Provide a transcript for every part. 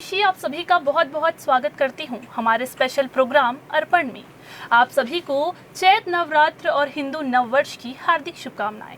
आप सभी का बहुत बहुत स्वागत करती हूँ हमारे स्पेशल प्रोग्राम अर्पण में। आप सभी को चैत नवरात्र और हिंदू नववर्ष की हार्दिक शुभकामनाएं।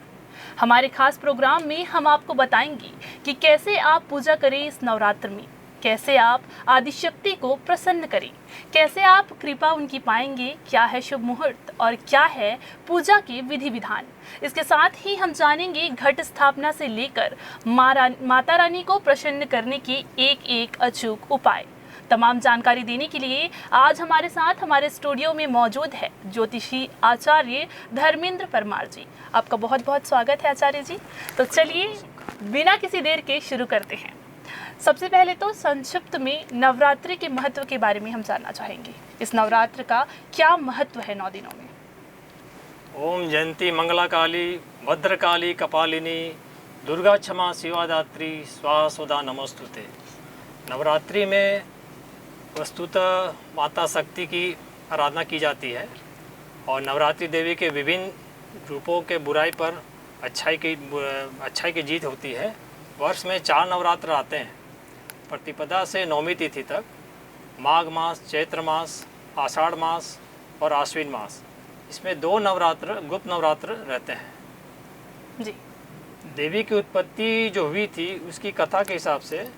हमारे खास प्रोग्राम में हम आपको बताएंगे कि कैसे आप पूजा करें इस नवरात्र में, कैसे आप आदिशक्ति को प्रसन्न करें, कैसे आप कृपा उनकी पाएंगे, क्या है शुभ मुहूर्त और क्या है पूजा के विधि विधान। इसके साथ ही हम जानेंगे घट स्थापना से लेकर माता रानी को प्रसन्न करने के एक एक अचूक उपाय। तमाम जानकारी देने के लिए आज हमारे साथ हमारे स्टूडियो में मौजूद है ज्योतिषी आचार्य धर्मेंद्र परमार जी। आपका बहुत बहुत स्वागत है आचार्य जी। तो चलिए बिना किसी देर के शुरू करते हैं। सबसे पहले तो संक्षिप्त में नवरात्रि के महत्व के बारे में हम जानना चाहेंगे। इस नवरात्र का क्या महत्व है 9 दिनों में? ओम जयंती मंगला काली भद्रकाली कपालिनी दुर्गा क्षमा शिवादात्री स्वाहा सुधा नमस्तुते। नवरात्रि में वस्तुतः माता शक्ति की आराधना की जाती है और नवरात्रि देवी के विभिन्न रूपों के बुराई पर अच्छाई की जीत होती है। वर्ष में 4 नवरात्र आते हैं, प्रतिपदा से नौमी तिथि तक, माघ मास, चैत्र मास, आषाढ़ मास और आश्विन मास। इसमें 2 नवरात्र गुप्त नवरात्र रहते हैं जी। देवी की उत्पत्ति जो हुई थी उसकी कथा के हिसाब से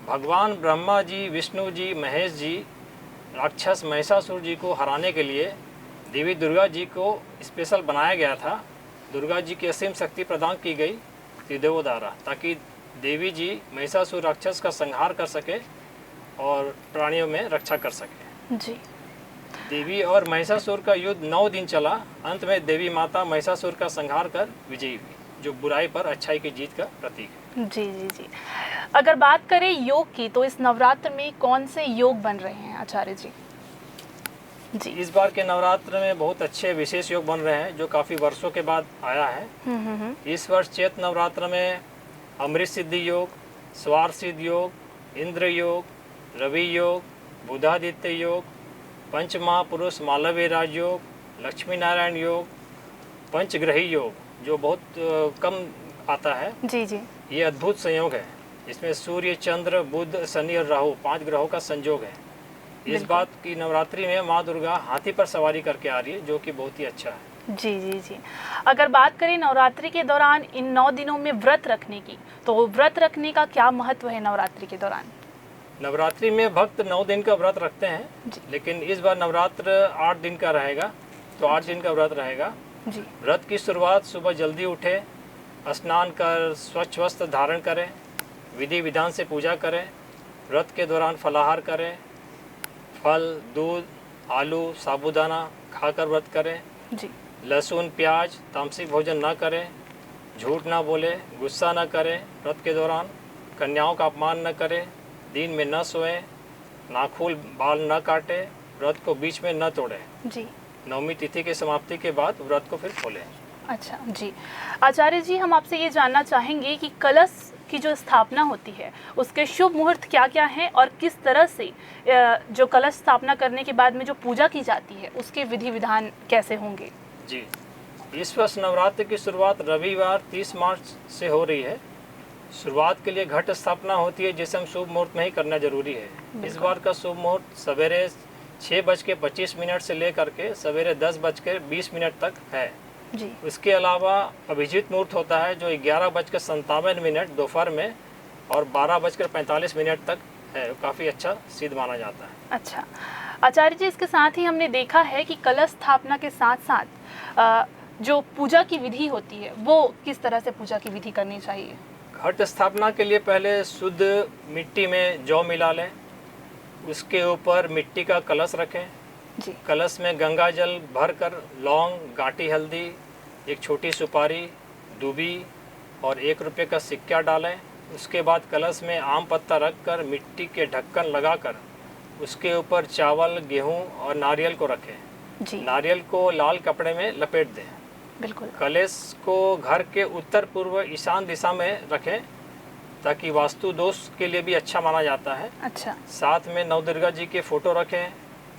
भगवान ब्रह्मा जी, विष्णु जी, महेश जी राक्षस महिषासुर जी को हराने के लिए देवी दुर्गा जी को स्पेशल बनाया गया था। दुर्गा जी की असीम शक्ति प्रदान की गई त्रिदेवों द्वारा, ताकि देवी जी महिषासुर राक्षस का संहार कर सके और प्राणियों में रक्षा कर सके जी। देवी और महिषासुर का युद्ध 9 दिन चला। अंत में देवी माता महिषासुर का संहार कर विजयी हुई, जो बुराई पर अच्छाई की जीत का प्रतीक है। जी जी जी। अगर बात करें योग की, तो इस नवरात्र में कौन से योग बन रहे हैं आचार्य जी? जी। इस बार के नवरात्र में बहुत अच्छे विशेष योग बन रहे हैं, जो काफ़ी वर्षों के बाद आया है। इस वर्ष चैत नवरात्र में अमृत सिद्धि योग, स्वार सिद्ध योग, इंद्र योग, रवि योग, बुधादित्य योग, पंच महापुरुष मालव्य राज योग, लक्ष्मी नारायण योग, पंचग्रही योग, जो बहुत कम आता है। जी जी। ये अद्भुत संयोग है। इसमें सूर्य, चंद्र, बुध, शनि और राहु 5 ग्रहों का संयोग है। इस बात की नवरात्रि में माँ दुर्गा हाथी पर सवारी करके आ रही है, जो कि बहुत ही अच्छा है। जी जी जी। अगर बात करें नवरात्रि के दौरान इन 9 दिनों में व्रत रखने की, तो व्रत रखने का क्या महत्व है नवरात्रि के दौरान? नवरात्रि में भक्त 9 दिन का व्रत रखते हैं, लेकिन इस बार नवरात्र 8 दिन का रहेगा, तो 8 दिन का व्रत रहेगा जी। व्रत की शुरुआत सुबह जल्दी उठे, स्नान कर स्वच्छ वस्त्र धारण करें, विधि विधान से पूजा करें। व्रत के दौरान फलाहार करें, फल, दूध, आलू, साबूदाना खाकर व्रत करें जी। लहसुन, प्याज, तामसिक भोजन न करें, झूठ ना बोले, गुस्सा न करें। व्रत के दौरान कन्याओं का अपमान न करें, दिन में न सोएं, नाखून बाल न काटें, व्रत को बीच में न तोड़ें। जी। नवमी तिथि के समाप्ति के बाद व्रत को फिर खोलें। अच्छा जी। आचार्य जी, हम आपसे ये जानना चाहेंगे कि कलश की जो स्थापना होती है उसके शुभ मुहूर्त क्या क्या हैं और किस तरह से जो कलश स्थापना करने के बाद में जो पूजा की जाती है उसके विधि विधान कैसे होंगे? जी, इस वर्ष नवरात्र की शुरुआत रविवार 30 मार्च से हो रही है। शुरुआत के लिए घट स्थापना होती है, जिसे हम शुभ मुहूर्त में ही करना जरूरी है। इस बार का शुभ मुहूर्त सवेरे 6:25 से लेकर के सवेरे 10:20 तक है जी। उसके अलावा अभिजीत मुहूर्त होता है, जो 11:57 दोपहर में और 12:45 तक है। काफ़ी अच्छा सिद्ध माना जाता है। अच्छा आचार्य जी, इसके साथ ही हमने देखा है कि कलश स्थापना के साथ साथ जो पूजा की विधि होती है वो किस तरह से पूजा की विधि करनी चाहिए? घट स्थापना के लिए पहले शुद्ध मिट्टी में जौ मिला लें, उसके ऊपर मिट्टी का कलश रखें जी। कलश में गंगा जल भरकर लौंग, गांठी हल्दी, एक छोटी सुपारी, दूबी और 1 रुपये का सिक्का डालें। उसके बाद कलश में आम पत्ता रखकर मिट्टी के ढक्कन लगाकर उसके ऊपर चावल, गेहूं और नारियल को रखें जी। नारियल को लाल कपड़े में लपेट दें। बिल्कुल। कलश को घर के उत्तर पूर्व ईशान दिशा में रखें, ताकि वास्तु दोष के लिए भी अच्छा माना जाता है। अच्छा। साथ में नवदुर्गा जी के फोटो रखें,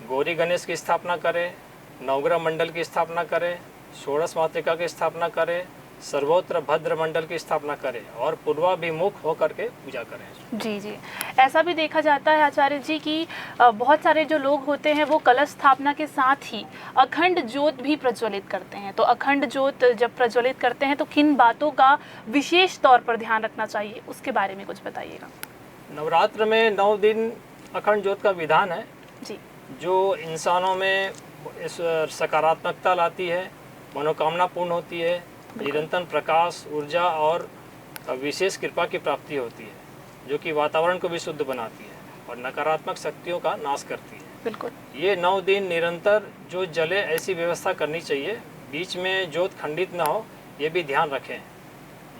गौरी गणेश की स्थापना करें, नवग्रह मंडल की स्थापना करें, षोडश मातृका की स्थापना करें, सर्वोत्र भद्र मंडल की स्थापना करें और पूर्वाभिमुख होकर के पूजा करें। जी जी, ऐसा भी देखा जाता है आचार्य जी कि बहुत सारे जो लोग होते हैं वो कलश स्थापना के साथ ही अखंड ज्योत भी प्रज्वलित करते हैं। तो अखंड ज्योत जब प्रज्वलित करते हैं तो किन बातों का विशेष तौर पर ध्यान रखना चाहिए, उसके बारे में कुछ बताइएगा। नवरात्र में 9 दिन अखंड ज्योत का विधान है जी, जो इंसानों में इस सकारात्मकता लाती है, मनोकामना पूर्ण होती है, निरंतर प्रकाश, ऊर्जा और विशेष कृपा की प्राप्ति होती है, जो कि वातावरण को भी शुद्ध बनाती है और नकारात्मक शक्तियों का नाश करती है। बिल्कुल। ये 9 दिन निरंतर जो जले ऐसी व्यवस्था करनी चाहिए, बीच में ज्योत खंडित ना हो, ये भी ध्यान रखें।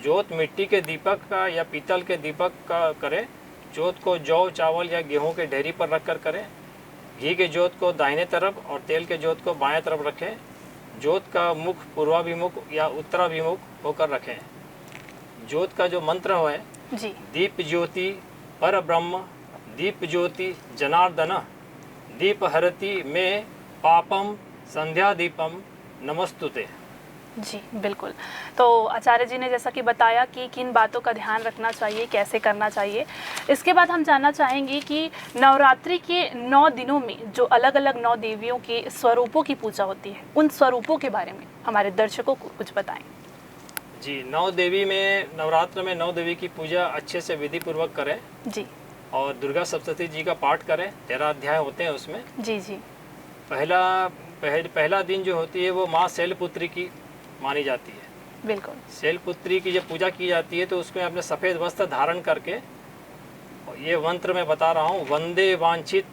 ज्योत मिट्टी के दीपक का या पीतल के दीपक का करें। ज्योत को जौ, चावल या गेहूं के ढेरी पर रखकर करें। घी के ज्योत को दाहिने तरफ और तेल के ज्योत को बाएं तरफ रखें। ज्योत का मुख पूर्वाभिमुख या उत्तराभिमुख होकर रखें। ज्योत का जो मंत्र है जी, दीप ज्योति पर ब्रह्म, दीप ज्योति जनार्दन, दीप हरति में पापम संध्या दीपम नमस्तुते। जी बिल्कुल। तो आचार्य जी ने जैसा कि बताया कि किन बातों का ध्यान रखना चाहिए, कैसे करना चाहिए। इसके बाद हम जानना चाहेंगे कि नवरात्रि के 9 दिनों में जो अलग अलग 9 देवियों के स्वरूपों की पूजा होती है, उन स्वरूपों के बारे में हमारे दर्शकों को कुछ बताएं। जी, 9 देवी में नवरात्र में 9 देवी की पूजा अच्छे से विधि पूर्वक करें जी, और दुर्गा सप्तशती जी का पाठ करें। 13 अध्याय होते हैं उसमें। जी जी, पहला दिन जो होती है वो माँ शैलपुत्री की मानी जाती है। बिल्कुल। शैलपुत्री की जब पूजा की जाती है तो उसमें अपने सफ़ेद वस्त्र धारण करके, ये मंत्र मैं बता रहा हूँ, वंदे वांछित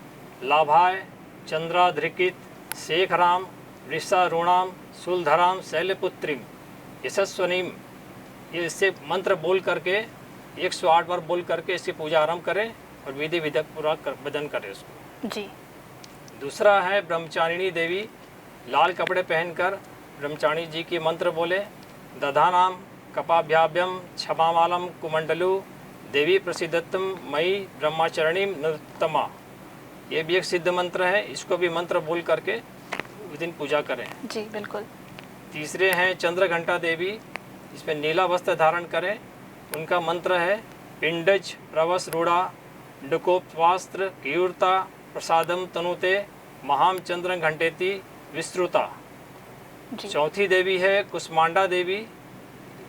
लाभाय चंद्राधृकित शेखराम वृषारूणाम शूलधराम शैलपुत्रीम यशस्वनीम, ये इससे मंत्र बोल करके 108 बार बोल करके इसकी पूजा आरंभ करें और विधि विधक पूरा भजन करें उसको। जी। दूसरा है ब्रह्मचारिणी देवी। लाल कपड़े पहनकर ब्रह्मचारिणी जी की मंत्र बोले। दधानाम कपाभ्याभ्यम क्षमामालम कुमंडलु देवी प्रसिद्धतम मई ब्रह्मचारिणी नृतमा, ये भी एक सिद्ध मंत्र है। इसको भी मंत्र बोल करके उस दिन पूजा करें। जी बिल्कुल। तीसरे हैं चंद्रघंटा देवी। इसमें नीला वस्त्र धारण करें। उनका मंत्र है पिंडज प्रवस रूढ़ा डुकोपवास्त्र कीर्ता प्रसादम तनुते महाम चंद्र घंटेति विस्तृता। चौथी देवी है कुष्मांडा देवी।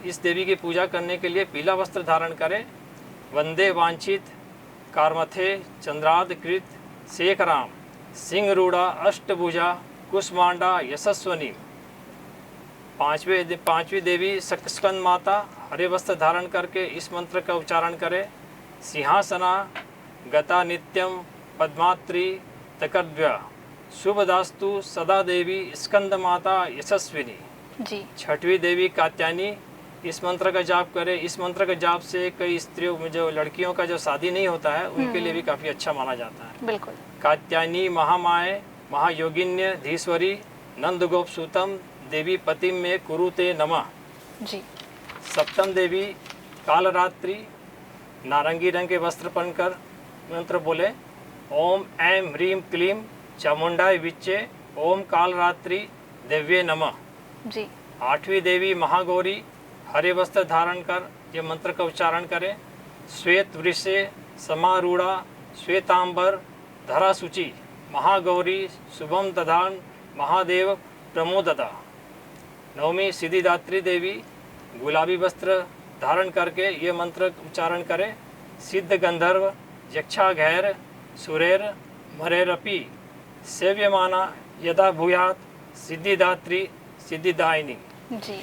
इस देवी की पूजा करने के लिए पीला वस्त्र धारण करें। वंदे वांछित कारमथे चंद्रादकृत शेखराम सिंहरूढ़ा अष्टभुजा कुष्मांडा यशस्वनी। पांचवी देवी सक्स्कंद माता। हरे वस्त्र धारण करके इस मंत्र का उच्चारण करें। सिंहासना गता नित्यम पद्मात्री तकद्व्या शुभदास्तु सदा देवी स्कंद माता यशस्विनी। जी। छठवीं देवी कात्यायनी। इस मंत्र का जाप करें। इस मंत्र के जाप से कई स्त्रियों में जो लड़कियों का जो शादी नहीं होता है उनके लिए भी काफ़ी अच्छा माना जाता है। बिल्कुल। कात्यायनी महामाए महायोगिन्य धीश्वरी नंदगोप सूतम देवी पतिम में कुरुते नमः। जी। सप्तम देवी कालरात्रि। नारंगी रंग के वस्त्र पहनकर मंत्र बोले। ओम ऐं ह्रीं क्लीं चामुंडाय विच्चे ओम कालरात्रि दिव्ये नमः। जी। आठवीं देवी महागौरी। हरे वस्त्र धारण कर ये मंत्र का उच्चारण करें। श्वेत वृषे समारूढ़ा श्वेतांबर धरा सूचि महागौरी शुभम दधान महादेव प्रमोदता। नवमी सिद्धिदात्री देवी। गुलाबी वस्त्र धारण करके ये मंत्र उच्चारण करें। सिद्ध गंधर्व यक्षा घैर सुरेर मरेरपि सेव्यमाना यदा भूयात सिद्धिदात्री सिद्धिदायिनी। जी,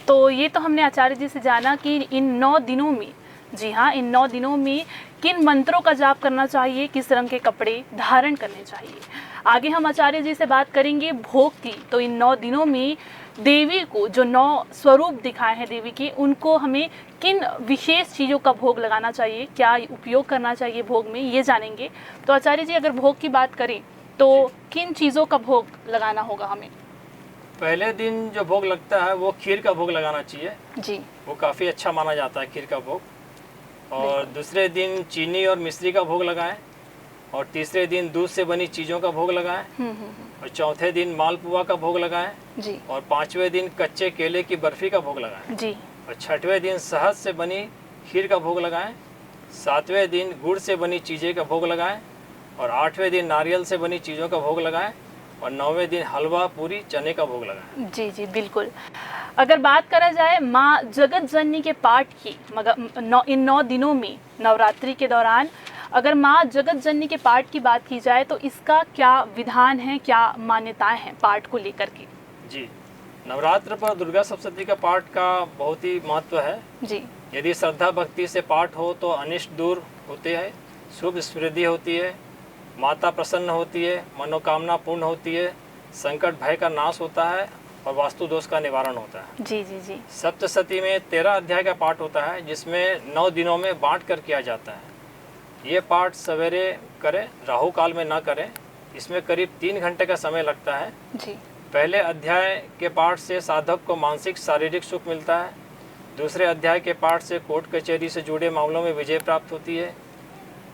तो ये तो हमने आचार्य जी से जाना कि इन 9 दिनों में, जी हाँ, इन 9 दिनों में किन मंत्रों का जाप करना चाहिए, किस रंग के कपड़े धारण करने चाहिए। आगे हम आचार्य जी से बात करेंगे भोग की। तो इन 9 दिनों में देवी को जो 9 स्वरूप दिखाए हैं देवी के, उनको हमें किन विशेष चीज़ों का भोग लगाना चाहिए, क्या उपयोग करना चाहिए भोग में, ये जानेंगे। तो आचार्य जी, अगर भोग की बात करें तो किन चीज़ों का भोग लगाना होगा हमें? पहले दिन जो भोग लगता है वो खीर का भोग लगाना चाहिए जी। वो काफ़ी अच्छा माना जाता है खीर का भोग। और दूसरे दिन चीनी और मिश्री का भोग लगाएं। और तीसरे दिन दूध से बनी चीज़ों का भोग लगाएं। और चौथे दिन मालपुआ का भोग लगाएं जी और 5वें दिन कच्चे केले की बर्फी का भोग लगाएं जी और 6वें दिन शहद से बनी खीर का भोग लगाएं। 7वें दिन गुड़ से बनी चीज़ें का भोग लगाएं और 8वें दिन नारियल से बनी चीज़ों का भोग लगाएं और 9वें दिन हलवा पूरी चने का भोग लगाएं। जी जी बिल्कुल। अगर बात करा जाए माँ जगत जननी के पाठ की, मगर इन 9 दिनों में नवरात्रि के दौरान अगर माँ जगत जननी के पाठ की बात की जाए तो इसका क्या विधान है, क्या मान्यताएं हैं पाठ को लेकर के? जी, नवरात्र पर दुर्गा सप्तशती का पाठ का बहुत ही महत्व है। जी यदि श्रद्धा भक्ति से पाठ हो तो अनिष्ट दूर होते हैं, शुभ समृद्धि होती है, माता प्रसन्न होती है, मनोकामना पूर्ण होती है, संकट भय का नाश होता है और वास्तु दोष का निवारण होता है। जी जी जी सप्तशती में 13 अध्याय का पाठ होता है जिसमें 9 दिनों में बांट कर किया जाता है। ये पाठ सवेरे करें, राहु काल में ना करें। इसमें करीब 3 घंटे का समय लगता है। जी पहले अध्याय के पाठ से साधक को मानसिक शारीरिक सुख मिलता है। दूसरे अध्याय के पाठ से कोर्ट कचहरी से जुड़े मामलों में विजय प्राप्त होती है।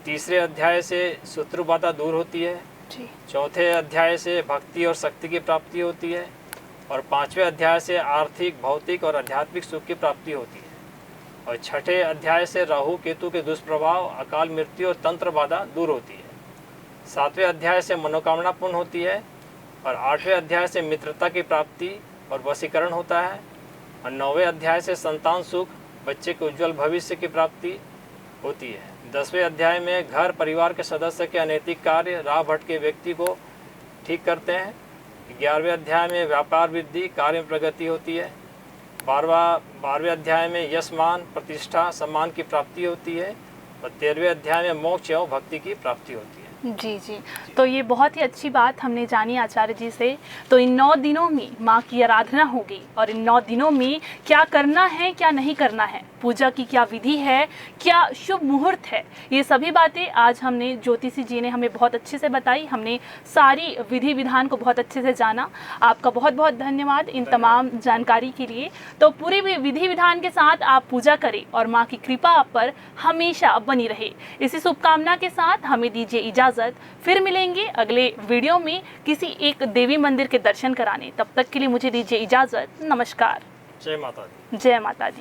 तीसरे अध्याय से शत्रु बाधा दूर होती है। जी चौथे अध्याय से भक्ति और शक्ति की प्राप्ति होती है और 5वें अध्याय से आर्थिक, भौतिक और आध्यात्मिक सुख की प्राप्ति होती है और 6ठे अध्याय से राहु केतु के दुष्प्रभाव, अकाल मृत्यु और तंत्र बाधा दूर होती है। 7वें अध्याय से मनोकामना पूर्ण होती है और 8वें अध्याय से मित्रता की प्राप्ति और वशीकरण होता है और 9वें अध्याय से संतान सुख, बच्चे के उज्जवल भविष्य की प्राप्ति होती है। 10वें अध्याय में घर परिवार के सदस्य के अनैतिक कार्य, राह भटके व्यक्ति को ठीक करते हैं। 11वें अध्याय में व्यापार वृद्धि, कार्य में प्रगति होती है। 12वें अध्याय में यश, मान, प्रतिष्ठा, सम्मान की प्राप्ति होती है और 13वें अध्याय में मोक्ष एवं भक्ति की प्राप्ति होती है। जी जी तो ये बहुत ही अच्छी बात हमने जानी आचार्य जी से। तो इन 9 दिनों में माँ की आराधना होगी और इन 9 दिनों में क्या करना है, क्या नहीं करना है, पूजा की क्या विधि है, क्या शुभ मुहूर्त है, ये सभी बातें आज हमने ज्योतिषी जी ने हमें बहुत अच्छे से बताई। हमने सारी विधि विधान को बहुत अच्छे से जाना। आपका बहुत बहुत धन्यवाद इन तमाम जानकारी के लिए। तो पूरी भी विधि विधान के साथ आप पूजा करें और माँ की कृपा आप पर हमेशा बनी रहे। इसी शुभकामना के साथ हमें दीजिए इजाज़त। फिर मिलेंगे अगले वीडियो में किसी एक देवी मंदिर के दर्शन कराने। तब तक के लिए मुझे दीजिए इजाज़त। नमस्कार। जय माता दी। जय माता दी।